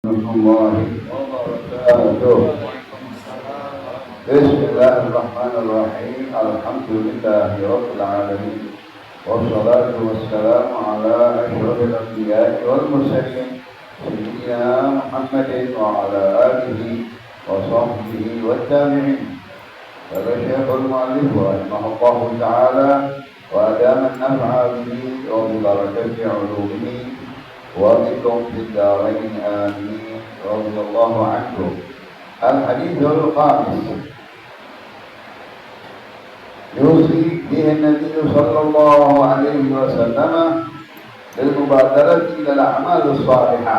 Bismillahirrahmanirrahim. Bismillahirrahmanirrahim. Alhamdulillahirabbil alamin. Wassalatu wassalamu ala asyrofil anbiya'i wal mursalin sayyidina Muhammadin wa ala alihi wa sahbihi wa tabi'in. Qala Syekhul Mu'allif rahimahullahu ta'ala wa adama an-naf'a bihi wa bi barakati 'ulumihi وبكم في الدارين آمين رضي الله عنكم. الحديث الخامس يوصي به النبي صلى الله عليه وسلم بالمبادرة إلى الأعمال الصالحة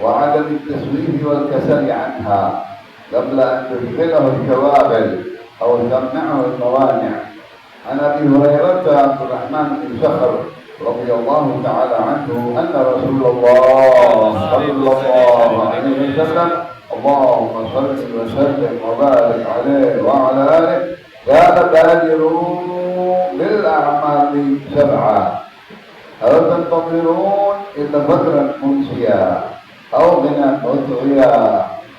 وعدم التسويف والكسل عنها قبل أن تشغله الشواغل أو تمنعه الموانع. عن أبي هريرة عبد الرحمن بن صخر رضي الله تعالى عنه أن رسول الله صلى الله عليه وسلم اللهم صل وسلم وبارك عليه وعلى آله قال بادروا بالأعمال سبعا هل تنتظرون إلا فجرا منسيا أو غنى مطغيا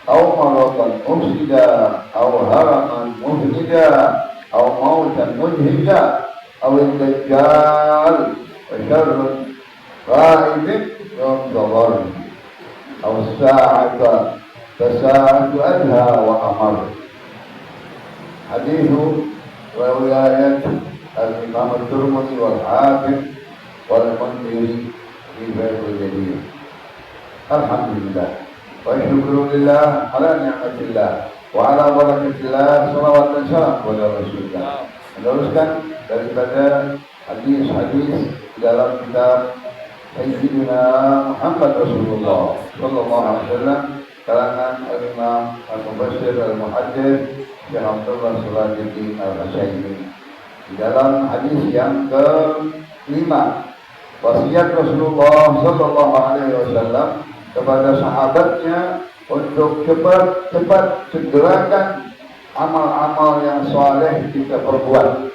أو مرضا مفسدا أو هرما مفسدا أو موتا مجهدا أو الدجال وشر غائب ينتظر أو الساعة فساعة أدهى وأمر. حديث ورواية الإمام الترمذي والحاكم والمنذري في بيت الجديد. الحمد لله والشكر لله على نعمة الله وعلى بركة الله صلوات dan salam kepada Rasulullah. Meneruskan daripada hadis-hadis dalam kitab Sayyidina Muhammad Rasulullah sallallahu alaihi wasallam kalangan Imam Al-Mubasyir Al-Muhaddits Syekh Abdullah Salahuddin Al-Hasyimi. Di dalam hadis yang ke-5 wasiat Rasulullah sallallahu alaihi wasallam kepada sahabatnya untuk cepat segerakan amal-amal yang saleh kita perbuat,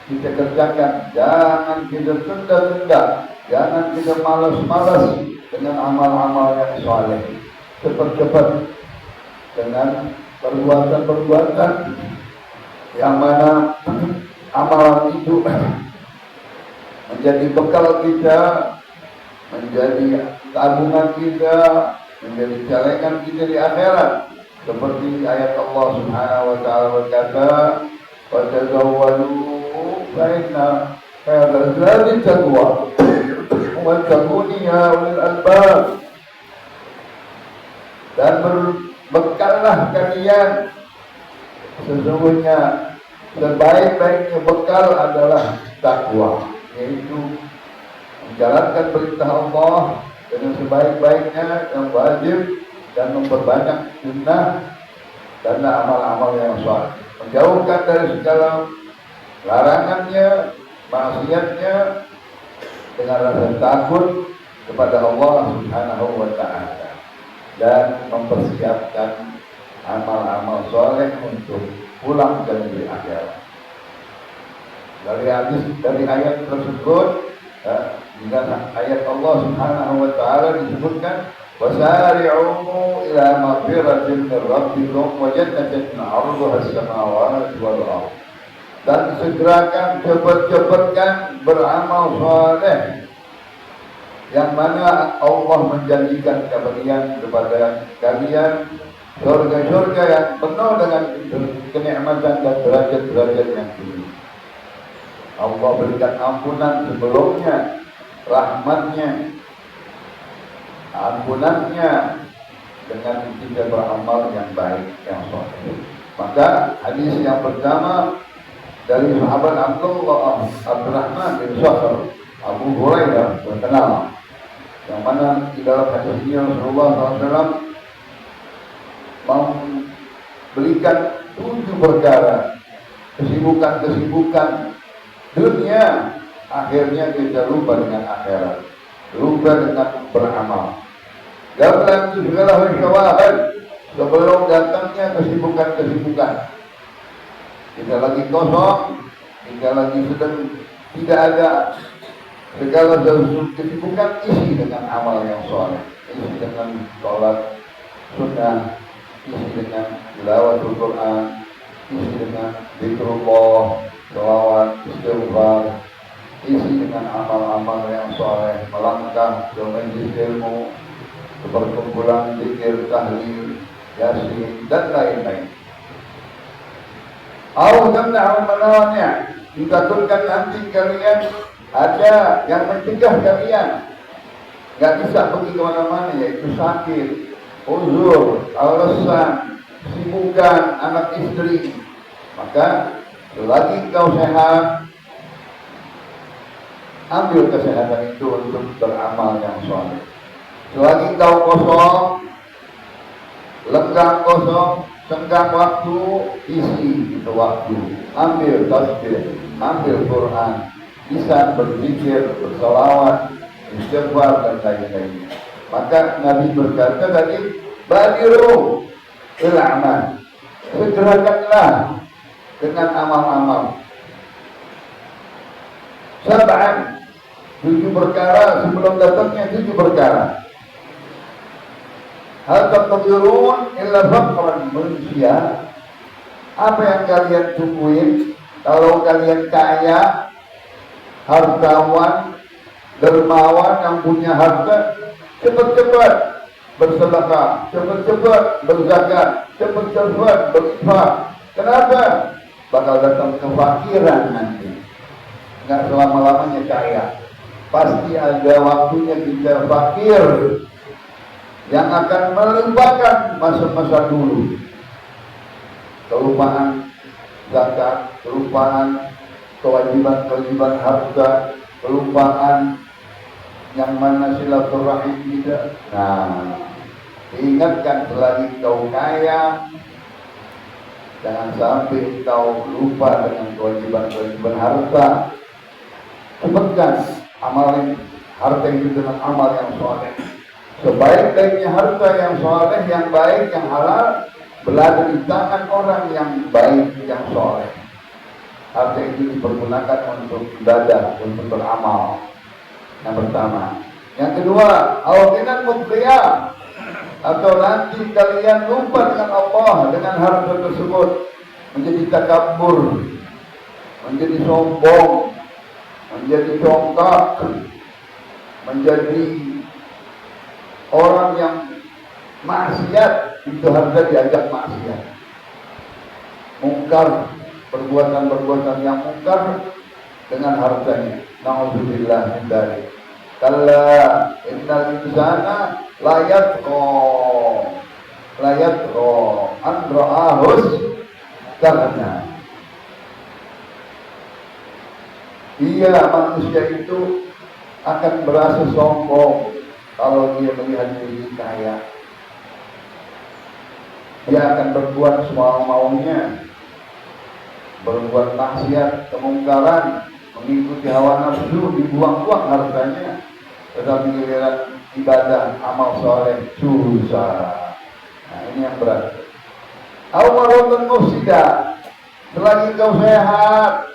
kita kerjakan, jangan kita tunda-tunda, jangan kita malas-malas dengan amal-amal yang saleh. Cepat-cepat dengan perbuatan-perbuatan yang mana amalan itu menjadi bekal kita, menjadi tabungan kita, menjadi celengan kita di akhirat. Seperti ayat Allah Subhanahu wa taala berkata, "Wa tazawwadu fa inna khairal zadi taqwa wa taquni ya ulil albab." Dan berbekallah kalian, sesungguhnya sebaik-baiknya bekal adalah takwa, yaitu menjalankan perintah Allah dengan sebaik-baiknya yang wajib dan memperbanyak sunnah dan amal-amal yang saleh, menjauhkan dari segala larangannya, maksiatnya dengan rasa takut kepada Allah Subhanahu wa taala dan mempersiapkan amal-amal saleh untuk pulang dan di akhirat. Dari ayat tersebut dengan ayat Allah Subhanahu wa taala disebutkan wasari'u ila maghfiratin min rabbikum wa jannatin 'arduha as-samawati wal ardh. Dan segerakan, cepat-cepatkan beramal saleh yang mana Allah menjanjikan kepada kalian surga-surga yang penuh dengan kenikmatan dan derajat-derajat yang tinggi. Allah berikan ampunan sebelumnya, ampunannya dengan kita beramal yang baik, yang saleh. Maka hadis yang pertama dari sahabat Abdurrahman bin Sakhr, Abu Hurairah terkenal, yang mana di dalam hadis ini Rasulullah SAW memberikan 7 perkara kesibukan dunia, akhirnya kita lupa dengan akhirat, lupa dengan beramal. Jangan segala syawahid, sebelum datangnya kesibukan-kesibukan. Kita lagi kosong, kita lagi sedang tidak ada Segala kesibukan isi dengan amal yang soleh, isi dengan sholat sunnah, isi dengan tilawatul Quran, isi dengan zikrullah, sholawat, istighfar, isi dengan amal-amal yang soleh, melangkah ke majelis ilmu, ke perkumpulan zikir, tahlil, yasin, dan lain-lain. Allah tamna'u manawanya, ditakutkan nanti kalian ada yang mencegah kalian nggak bisa pergi kemana-mana, yaitu sakit, uzur, alasan, sibukan, anak istri. Maka selagi kau sehat, ambil kesehatan itu untuk beramal yang soleh. Selagi kau kosong, lenggang kosong, senggang waktu, isi itu waktu. Ambil tasbih, ambil Quran, bisa berzikir, bersalawat, istighfar dan lain-lainnya. Maka Nabi berkata tadi, badiru il amal, segerakanlah dengan amal-amal. Sab'an, 7 perkara sebelum datangnya 7 perkara. Hal taqdirun illa faqran, manusia. Apa yang kalian tungguin kalau kalian kaya, hartawan, dermawan yang punya harta, cepat-cepat bersedekah, cepat-cepat berzakat, cepat-cepat berinfak. Kenapa? Bakal datang kefakiran nanti. Nggak selama-lamanya kaya. Pasti ada waktunya kita fakir yang akan melupakan masa-masa dulu. Kelupaan zakat, kelupaan kewajiban-kewajiban harta, kelupaan yang mana silaturahim tidak. Nah, diingatkan selagi kau kaya, jangan sampai kau lupa dengan kewajiban-kewajiban harta. Cepatkan amal harta itu dengan amal yang soleh. Sebaik-baiknya harta yang soleh, yang baik, yang halal, berada di tangan orang yang baik, yang soleh. Harta itu dipergunakan untuk ibadah, untuk beramal. Yang pertama. Yang kedua, awakinan mubqiyah, atau nanti kalian lupa dengan Allah dengan harta tersebut, menjadi takabur, menjadi sombong, menjadi congkak, menjadi orang yang maksiat. Itu harta diajak maksiat, mungkar, perbuatan-perbuatan yang mungkar dengan hartanya. Na'udzubillah min dzalik. Kalla innal insana la yatqa an ra'ahus karena dia manusia itu akan merasa sombong kalau dia melihat diri kaya. Dia akan berbuat semau maunya, berbuat maksiat, kemungkaran, mengikuti hawa nafsu, dibuang-buang hartanya. Tetapi giliran ibadah, amal soleh, susah. Nah, ini yang berat. Awaratun mufsidah, selagi kau sehat,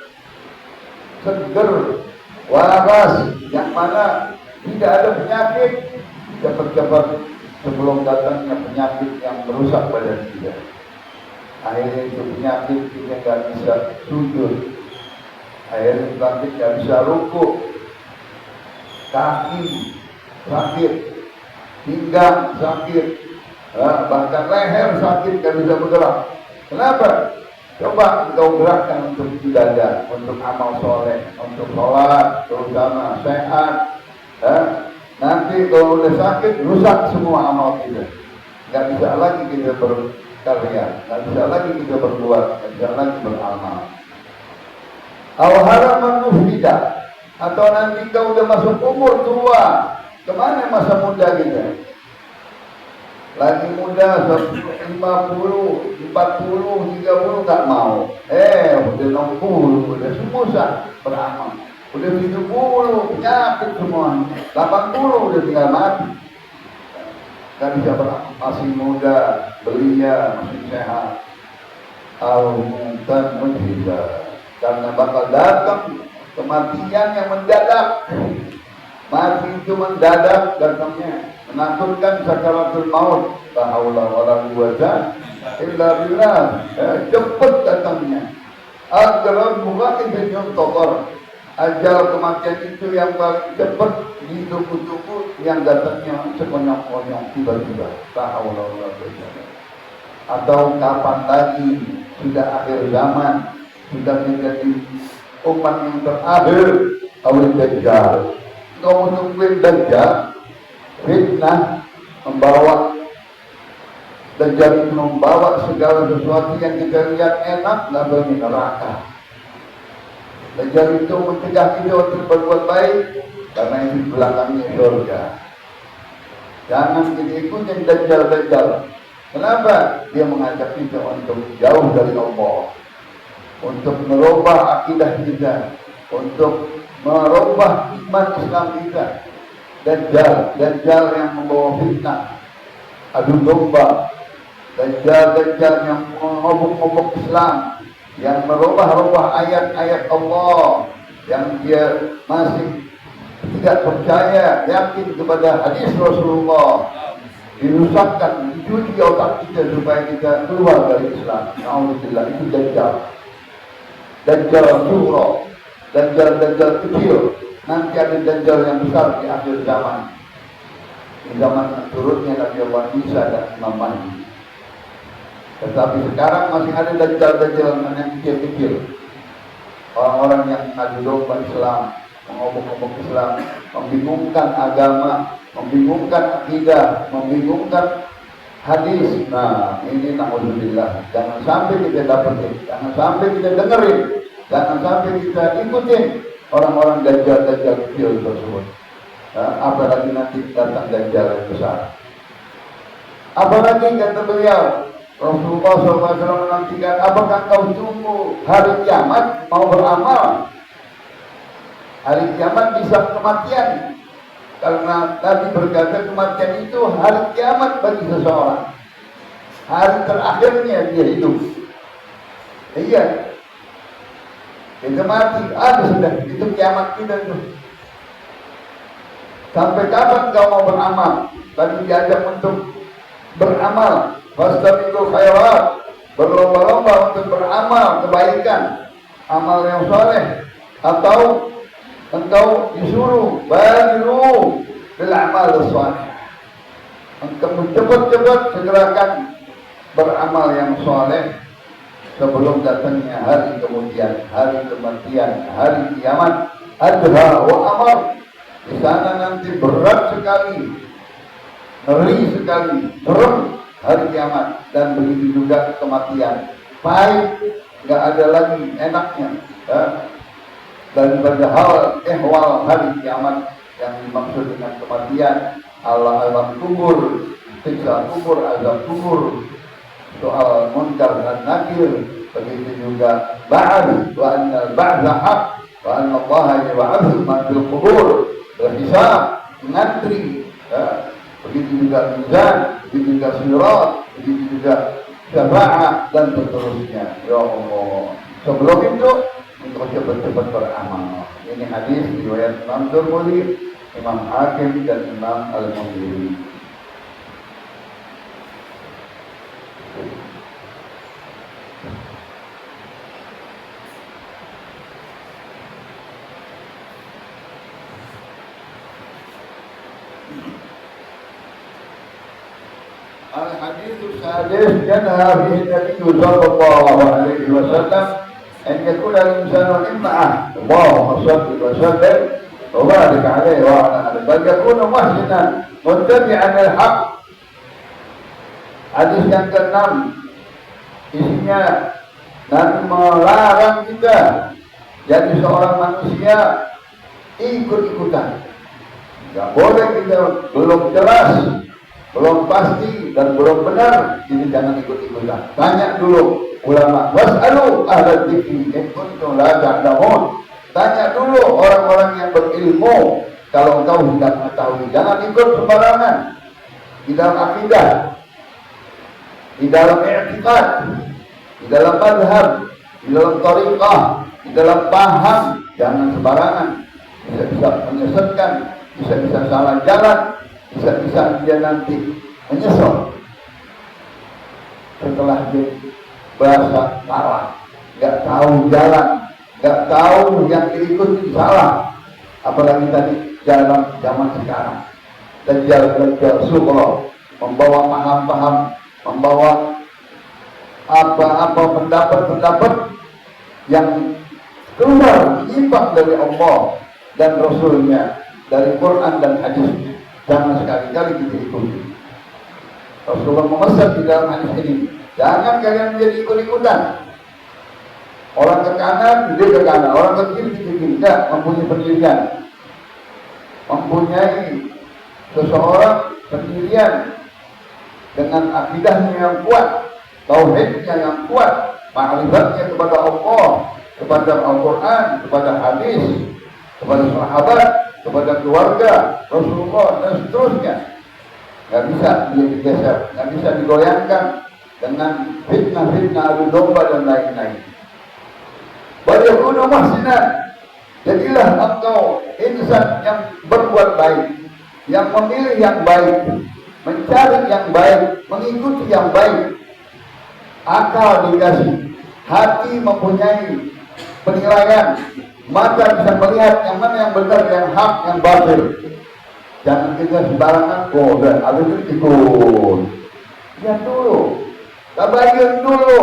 seger, waras, yang mana tidak ada penyakit, cepat-cepat sebelum datangnya penyakit yang merusak badan kita. Akhirnya itu penyakit kita nggak bisa sujud, akhirnya penyakit nggak bisa rukuk, kaki sakit, pinggang sakit, bahkan leher sakit, nggak bisa bergerak. Kenapa? Coba engkau gerakkan untuk ibadah, untuk amal soleh, untuk sholat, terutama sehat. Nanti kalau udah sakit, rusak semua amal kita. Nggak bisa lagi kita berkarya, nggak bisa lagi kita berbuat, nggak bisa lagi beramal. Al-haraman muflidah, atau nanti kau udah masuk umur tua, kemana masa muda kita? Lagi muda 50, 40, 30 nggak mau. Udah 60, udah susah beramal. Udah 70, penyakit semuanya. 80 udah tinggal mati. Kan bisa beramal. Masih muda, belia, masih sehat. Al-Mu'tan mujhidah. Karena bakal datang kematian yang mendadak. Mati itu mendadak datangnya, menakutkan sakaratul maut. La haula wala quwwata illa billah. Cepat datangnya. Aqrab muqaddin yuntaqar. Ajal kematian itu yang paling cepat ditunggu-tunggu, yang datangnya sekonyong-konyong tiba-tiba. La haula wala quwwata. Atau kapan lagi sudah akhir zaman, sudah menjadi umat yang terakhir, awal Dajjal. Kau menungguin Dajjal, fitnah, Dajjal itu membawa segala sesuatu yang kita lihat enak, labelnya neraka. Dajjal itu mencegah kita untuk berbuat baik, karena itu belakangnya surga. Jangan kita ikutin Dajjal. Kenapa? Dia mengajak kita untuk jauh dari Allah, untuk merubah akidah kita, untuk merubah iman Islam kita. Dajjal yang membawa fitnah, adu domba. Dajjal yang mengobok-obok Islam, yang merubah-rubah ayat-ayat Allah, yang dia masih tidak percaya, yakin kepada hadis Rasulullah, dirusakkan, dicuci otak kita supaya kita keluar dari Islam. Alhamdulillah, itu Dajjal Sughra, Dajjal kecil. Nanti ada Dajjal yang besar di akhir zaman, di zaman turunnya Nabi Allah Isa dan Imam Mahdi. Tetapi sekarang masih ada Dajjal yang kecil-kecil, orang-orang yang mengadu domba Islam, mengobok-obok Islam, membingungkan agama, membingungkan akidah, membingungkan hadis. Nah, ini na'udzubillah. Jangan sampai kita dapetin, jangan sampai kita dengerin, jangan sampai kita ikutin orang-orang Dajjal kecil tersebut. Apalagi nanti datang Dajjal yang besar. Apalagi kata beliau, Rasulullah SAW menantikan, apakah kau tunggu hari kiamat mau beramal? Hari kiamat bisa kematian. Karena Nabi berkata kematian itu hari kiamat bagi seseorang, hari terakhirnya dia hidup. Iya, kita mati, sudah itu kiamat kita itu. Sampai kapan kau mau beramal? Tadi diajak untuk beramal, fastabiqul khairat, berlomba-lomba untuk beramal kebaikan, amal yang soleh. Atau engkau disuruh badiru bil amal salih, engkau cepat-cepat segerakan beramal yang soleh sebelum datangnya hari kemudian, hari kematian, hari kiamat. Adha wa amar, di sana nanti berat sekali, ngeri sekali, serem hari kiamat. Dan begitu juga kematian, pahit, nggak ada lagi enaknya. Daripada hal ehwal hari kiamat yang dimaksud dengan kematian, alam kubur, siksa kubur, azab kubur, soal munkar dan nakir, begitu juga ba'd, wa anna al-ba'dha haq, wa anna Allah yab'atsu man fil qubur, berhisab, ngantri, begitu juga mizan, begitu juga sirat, begitu juga syafa'ah, dan seterusnya. Ya Allah, sebelum itu untuk cepat-cepat beramal. Ini hadis riwayat Imam Tirmidzi, Imam Hakim, dan Imam Al-Mundhiri. Al-hadits sadis yanha bihi Nabi sallallahu alaihi wasallam أن يكون الإنسان إمعة اللهم صل وسلم وبارك عليه وعلى آله، بل يكون محسنا متبعا للحق. Hadis yang ke-6 isinya Nabi melarang kita jadi seorang manusia ikut-ikutan. Tidak boleh kita belum jelas, belum pasti, dan belum benar, jadi jangan ikut-ikutan. Tanya dulu ulama, was'alu ahla dzikri in kuntum la ta'lamun. Tanya dulu orang-orang yang berilmu kalau engkau tidak mengetahui. Jangan ikut sembarangan di dalam akidah, di dalam i'tiqad, di dalam madhab, di dalam thariqah, di dalam paham, jangan sembarangan. Bisa-bisa menyesatkan, bisa-bisa salah jalan, bisa-bisa dia nanti menyesal setelah dia berasa salah, nggak tahu jalan, nggak tahu yang diikuti salah. Apalagi tadi jalan zaman sekarang, dajjal sugro membawa paham-paham, membawa apa-apa pendapat-pendapat yang keluar menyimpang dari Allah dan Rasulnya, dari Quran dan hadisnya. Jangan sekali-kali kita ikuti. Rasulullah memesan di dalam hadis ini, jangan kalian menjadi ikut-ikutan. Orang ke kanan, dia ke kanan. Orang ke kiri, dia ke kiri. Tidak mempunyai pendidikan, mempunyai seseorang pendirian dengan akidahnya yang kuat, tauhidnya yang kuat, ma'rifatnya kepada Allah, kepada Al-Quran, kepada hadis, kepada sahabat, kepada keluarga Rasulullah dan seterusnya. Nggak bisa dia digeser, nggak bisa digoyangkan dengan fitnah-fitnah adu domba dan lain-lain. Bagaimana mahsinan, jadilah engkau insan yang berbuat baik, yang memilih yang baik, mencari yang baik, mengikuti yang baik. Akal dikasih, hati mempunyai penilaian, mata bisa melihat yang mana yang benar, yang hak, yang batil. Jangan kita sembarangan, dan habis itu ikut. Lihat dulu, tabayun dulu,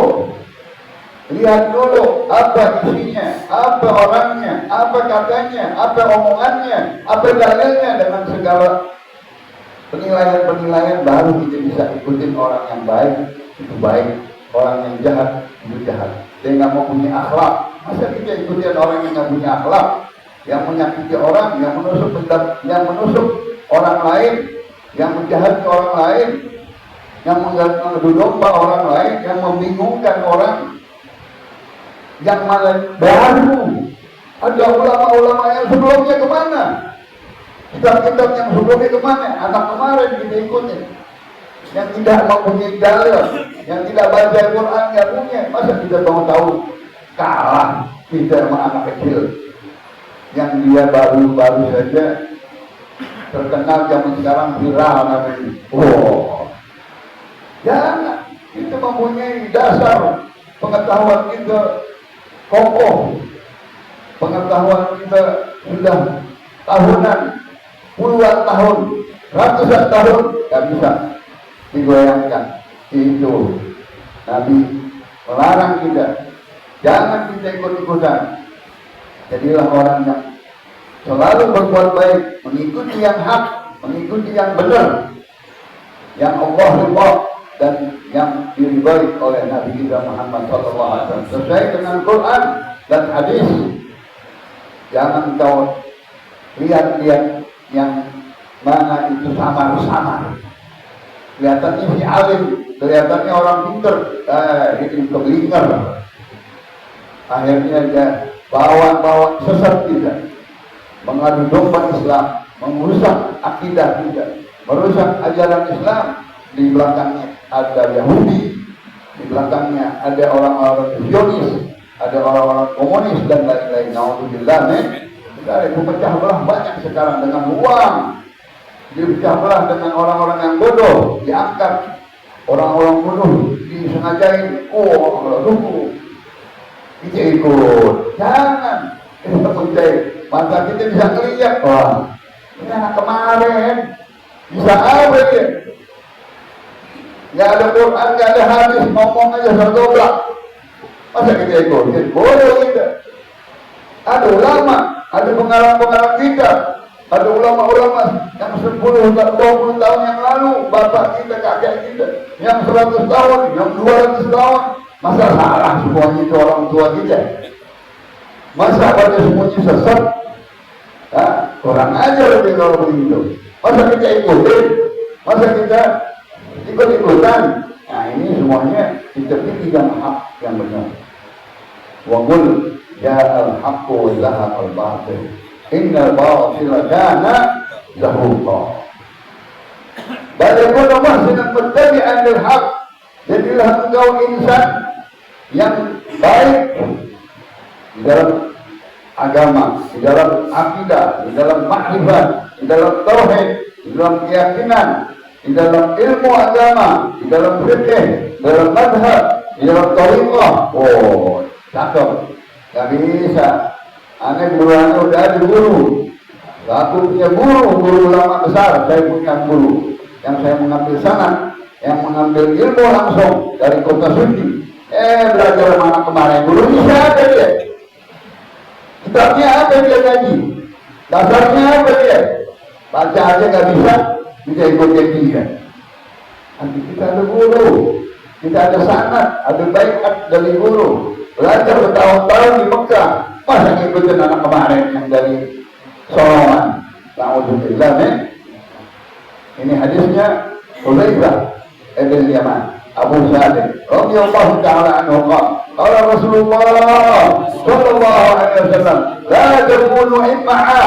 lihat dulu apa isinya, apa orangnya, apa katanya, apa omongannya, apa dalilnya. Dengan segala penilaian-penilaian baru kita bisa ikutin orang yang baik, itu baik. Orang yang jahat, itu jahat. Dia nggak mau punya akhlak. Masa kita ikutin orang yang nggak punya akhlak, yang menyakiti orang, yang menusuk orang lain, yang menjahati orang lain, yang mengadu domba orang lain, yang membingungkan orang, yang malah baru. Ada ulama-ulama yang sebelumnya kemana? Kitab-kitab yang sebelumnya kemana? Anak kemarin kita ikutin. Yang tidak mempunyai dalil, yang tidak baca Al-Quran, nggak punya. Masa kita mau tahu kalah kita sama anak kecil yang dia baru-baru saja terkenal zaman sekarang viral namanya. Jangan, kita mempunyai dasar pengetahuan kita kokoh, pengetahuan kita sudah tahunan, puluhan tahun, ratusan tahun, nggak bisa digoyangkan. Itu Nabi melarang kita, jangan kita ikut-ikutan. Jadilah orang yang selalu berbuat baik, mengikuti yang hak, mengikuti yang benar, yang Allah ridha dan yang diridhai oleh Nabi kita Muhammad SAW, sesuai dengan Quran dan hadis. Jangan kau lihat-lihat yang mana itu samar-samar. Kelihatannya si alim, kelihatannya orang pintar, ini keblinger. Akhirnya dia bawa sesat kita, mengadu domba Islam, merusak akidah kita, merusak ajaran Islam. Di belakangnya ada Yahudi, di belakangnya ada orang-orang Zionis, ada orang-orang komunis dan lain-lain. Naudzubillah, dari pecah belah banyak sekarang dengan uang. Dipecah belah dengan orang-orang yang bodoh, diangkat orang-orang bodoh, disengajain, lugu, kita ikut. Jangan, kita percaya, mata kita bisa ngeliat, wah, ini anak kemarin, bisa apa dia? Nggak ada Quran, nggak ada hadis, ngomong aja serdoblak. Masa kita ikutin? Bodoh kita. Ada ulama, ada pengarang-pengarang kita, ada ulama-ulama yang 10-20 tahun yang lalu, bapak kita, kakek kita, yang 100 tahun, yang 200 tahun. Masa salah semuanya itu orang tua kita? Masa pada semuanya sesat? Kurang ajar lebih kalau begitu. Masa kita ikutin? Masa kita ikut-ikutan? Nah ini semuanya kita pilih yang hak, yang benar. Wa qul ja'al haqqu wa zahaqal batil. Innal batila kana zahuqa. Bagaimana mahsinan muttabi'an lil haq. Jadilah engkau insan yang baik, di dalam agama, di dalam akidah, di dalam makrifat, di dalam tauhid, di dalam keyakinan, di dalam ilmu agama, di dalam fikih, di dalam madhab, di dalam thariqah. Oh, cakep. Gak bisa. Aneh guruannya udah ada guru. Aku punya guru ulama besar. Saya punya guru yang saya mengambil sanad, yang mengambil ilmu langsung dari kota suci. Belajar mana kemarin? Gurunya siapa dia? Kitabnya apa dia ngaji? Dasarnya apa dia? Baca aja gak bisa, kita ikutin dia. Nanti kita ada guru, kita ada sanad, ada baiat dari guru. Belajar bertahun-tahun di Mekah, masa ngikutin anak kemarin yang dari Solongan. Na'udzubillah, ini hadisnya Hudzaifah ibn Yaman, Abu Sa'id radhiyallahu ta'ala anhu qala Rasulullah sallallahu alaihi wasallam, la takunu imma'a,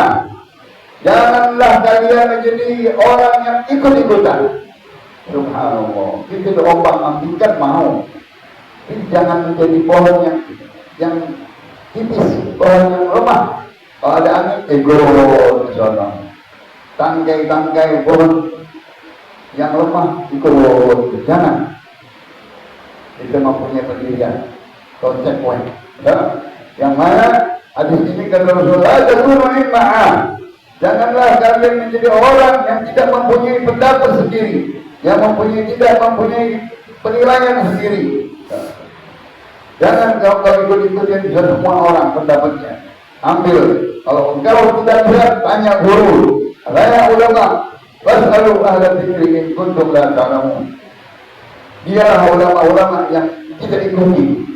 janganlah kalian menjadi orang yang ikut-ikutan. Subhanallah, kita diombang-ambingkan mau. Ini jangan menjadi pohon yang tipis, pohon yang lemah. Kalau ada angin, ego di sana. Tangkai-tangkai pohon yang lemah ikut, jangan. Kita mempunyai pendirian konsekuen. Ya? Yang mana hadis ini kata Rasulullah, janganlah kalian menjadi orang yang tidak mempunyai pendapat sendiri, yang tidak mempunyai penilaian sendiri. Jangan kau ikut-ikutin semua orang pendapatnya. Ambil. Kalau engkau tidak bisa, tanya guru, tanya ulama. Was'alu ahla dzikri in kuntum la ta'lamun. Dia ulama-ulama yang kita ikuti.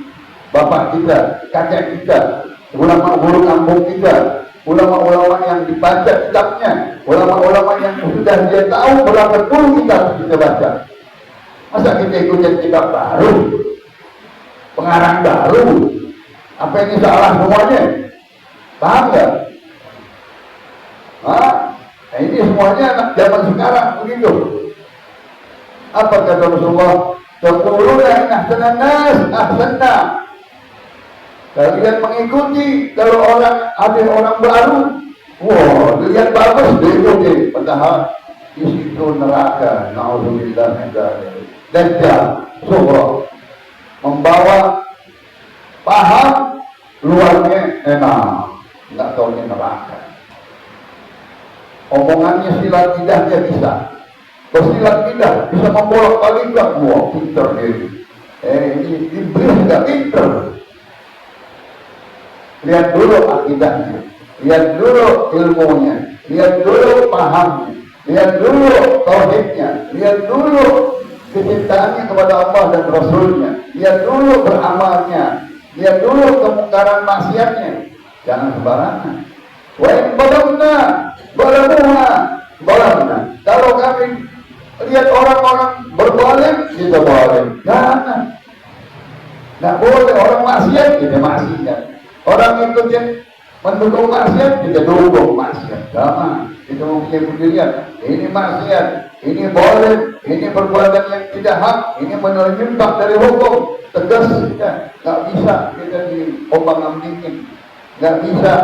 Bapak kita, kakek kita, ulama guru kampung kita, ulama-ulama yang dibaca kitabnya, ulama-ulama yang sudah dia tahu berapa puluh kitab kita baca. Masa kita ikutin kitab baru, pengarang baru? Apa ini salah semuanya? Paham nggak? Nah, ini semuanya anak zaman sekarang begitu. Apa kata Rasulullah? Taquluna in ahsanan nas ahsanna. Kalian mengikuti kalau ada orang baru, wah, lihat bagus diikuti, padahal di situ neraka. Na'udzubillah min dzalik. Dajjal sughra, membawa paham, luarnya enak, nggak tahunya neraka. Omongannya silat lidahnya bisa, bersilat lidah bisa membolak-balikan. Wah, pinter diri. Ini iblis nggak pinter. Lihat dulu akidahnya, lihat dulu ilmunya, lihat dulu pahamnya, lihat dulu tauhidnya, lihat dulu kecintaannya kepada Allah dan Rasulnya, lihat dulu beramalnya, lihat dulu kemungkaran maksiatnya. Jangan sembarangan. Wa in balamna balamna. Kalau kami lihat orang-orang berzalim, kita zalim. Jangan. Nggak boleh orang maksiat, kita maksiat. Orang ikutin mendukung maksiat, kita dukung maksiat. Jangan. Kita mempunyai pendirian. Ini maksiat, ini boleh, ini perbuatan yang tidak hak, ini menyimpang dari hukum. Tegas kita. Nggak bisa kita diombang-ambingin. Nggak bisa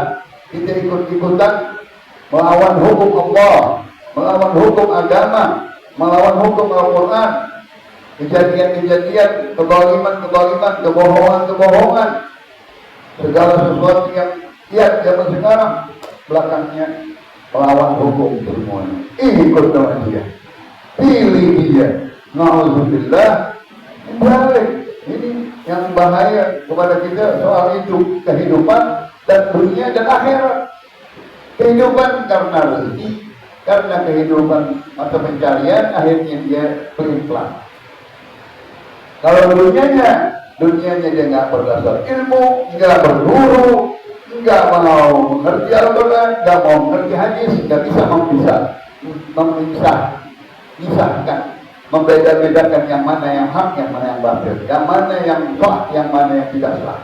kita ikut-ikutan melawan hukum Allah, melawan hukum agama, melawan hukum Al-Quran. Kejadian-kejadian, kezaliman, kebohongan, segala sesuatu yang lihat zaman sekarang, belakangnya melawan hukum semuanya. Ikut dengan dia, pilih dia. Na'udzubillah, balik. Ini yang bahaya kepada kita soal hidup, kehidupan dan dunia dan akhirat. Kehidupan karena rezeki, karena kehidupan atau pencarian, akhirnya dia pelin-pelan. Kalau dunianya dia nggak berdasar ilmu, nggak berguru, nggak mau mengerti Al-Quran, nggak mau mengerti hadis, nggak bisa memisahkan, membeda-bedakan yang mana yang hak, yang mana yang batil, yang mana yang sah, yang mana yang tidak sah.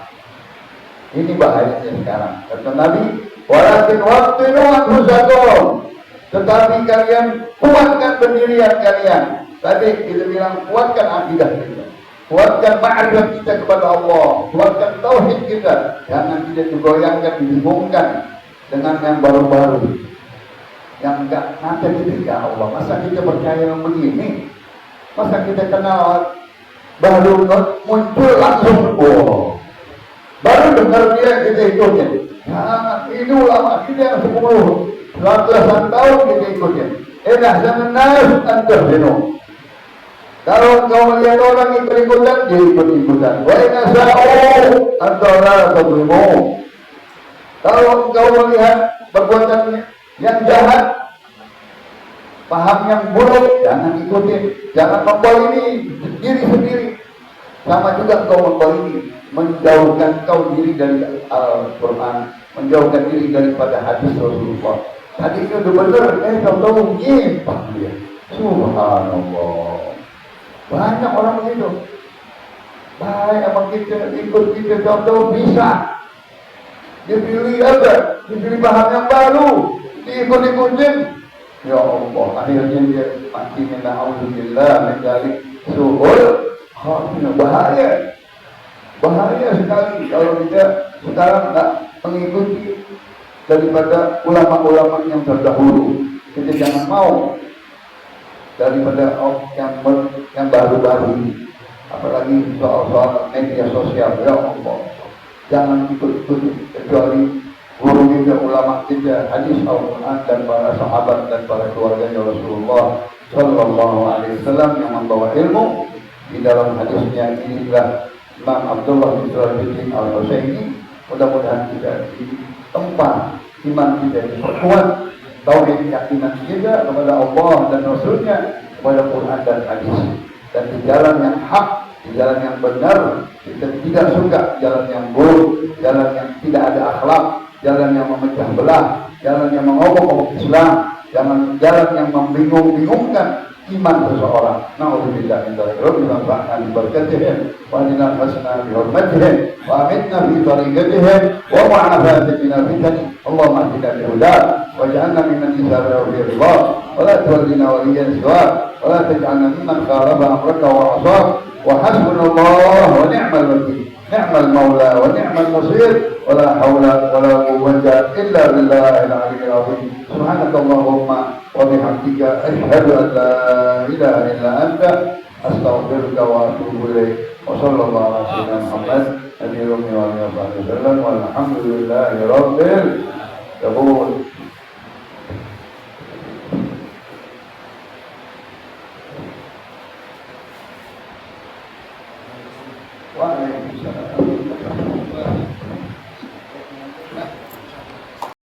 Ini bahayanya sekarang. Kata Nabi, walakin waqtinu anfusakum, tetapi kalian kuatkan pendirian kalian. Tadi kita bilang kuatkan akidah kita, kuatkan ma'rifat kita kepada Allah, kuatkan tauhid kita, jangan kita digoyangkan, dibingungkan dengan yang baru-baru, yang enggak nanti kita, ya Allah, masa kita percaya yang begini, masa kita kenal baru muncul langsung, oh, baru dengar dia kita ikutin. Jangan, ini ulama kita yang 10 ratusan tahun kita ikutin. Edah zaman nas antar jenuh. Kalau kau melihat orang ikut-ikutan, dia ikut-ikutan. Wa inna sa'u antara tabrimu. Kalau kau melihat perbuatan yang jahat, paham yang buruk, jangan ikutin. Jangan membolimi diri sendiri. Sama juga kau membolimi, menjauhkan kau diri dari Al-Quran, menjauhkan diri daripada hadis Rasulullah. Hadisnya udah benar, kau tahu nyimpang dia. Subhanallah. Banyak orang begitu. Baik sama kita, ikut kita, tahu bisa. Dia pilih apa? Dipilih paham yang baru, diikut-ikutin. Ya Allah, akhirnya dia mati na'udzubillah menjadi suhul khatimah. Bahaya sekali kalau kita sekarang tak mengikuti daripada ulama-ulama yang terdahulu. Kita jangan mau daripada yang baru-baru ini, apalagi soal-soal media sosial. Ya Allah, jangan ikut-ikut kecuali guru kita, ulama kita, hadis Al-Quran dan para sahabat dan para keluarganya Rasulullah Sallallahu Alaihi Wasallam yang membawa ilmu. Di dalam hadisnya inilah Imam Abdullah bin Surajuddin Al-Husaini. Mudah-mudahan kita ditempa iman kita diperkuat, tauhid keyakinan kita kepada Allah dan Rasulnya, kepada Quran dan hadis, dan di jalan yang hak, di jalan yang benar. Kita tidak suka jalan yang buruk, jalan yang tidak ada akhlak, jalan yang memecah belah, jalan yang mengobok-obok Islam, jalan yang membingung-bingungkan iman seseorang. Na'udzubillah min dzalik. Rabbi anfa'na bi barakatihim wa adina hasana bi hurmatihim wa amitna fi tariqatihim wa ma'afatina fitani. Allahumma hdina bi hudak waj'alna mimman yasara fi ridha wa la tuwallina waliyan siwa wa la taj'alna mimman khalafa amraka wa 'asak wa hasbunallah wa ni'mal wakeel. Ni'mal maula wa ni'mal nasir wa la haula wa la quwwata illa billahil aliyyil azim. Subhanakallahumma wa bihamdika asyhadu an la ilaha illa anta astaghfiruka wa atubu ilaik. Wa sallallahu ala sayyidina Muhammad nabiyil ummi wa alihi wasallam walhamdulillahi rabbil alamin. Waalaikumsalam.